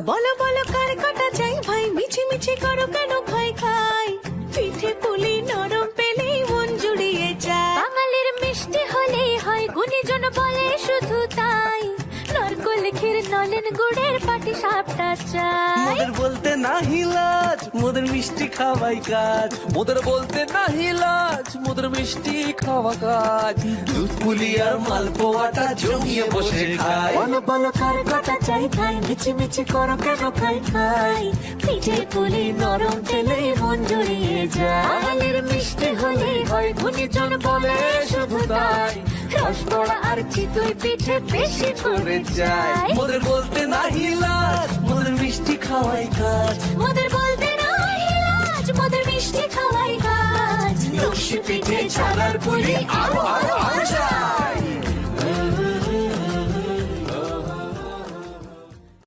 বলো বলো কার কাটা চাই ভাই, মিছি মিছি করো কেন খাই খাই, পিঠে পুলি নরম পেলেই মন জুড়িয়ে যায়। বাঙালির মিষ্টি হলেই হয়, গুণীজন বলে শুধু তাই, নারকোল ক্ষীর নলেন গুড়ের পাটি সাপটা চাই। মোদের বলতে নাহি লাজ, মোদের মিষ্টি খাওয়াই কাজ। মোদের বলতে নাহি লাজ, মোদের মিষ্টি খাওয়া কাজ। দুধ পুলি আর মালপোয়াটা জমিয়ে বসে খায়। বলো বলো কার কাটা চাই ভাই, মিছি মিছি করো কেন খাই খাই, পিঠে পুলি নরম পেলেই মন জুড়িয়ে যায়। বাঙালির মিষ্টি হলেই হয়, গুণীজন বলে শুধু তাই, রসবড়া আর চিতই পিঠে বেশি করে যায়। মোদের বলতে নাহি লাজ, মোদের মিষ্টি খাওয়াই কাজ। মোদের বলতে নাই লাজ, মোদের মিষ্টি খাওয়াই কাজ। নকশি পিঠে ছানার পুলি আরো আরো আরো চাই।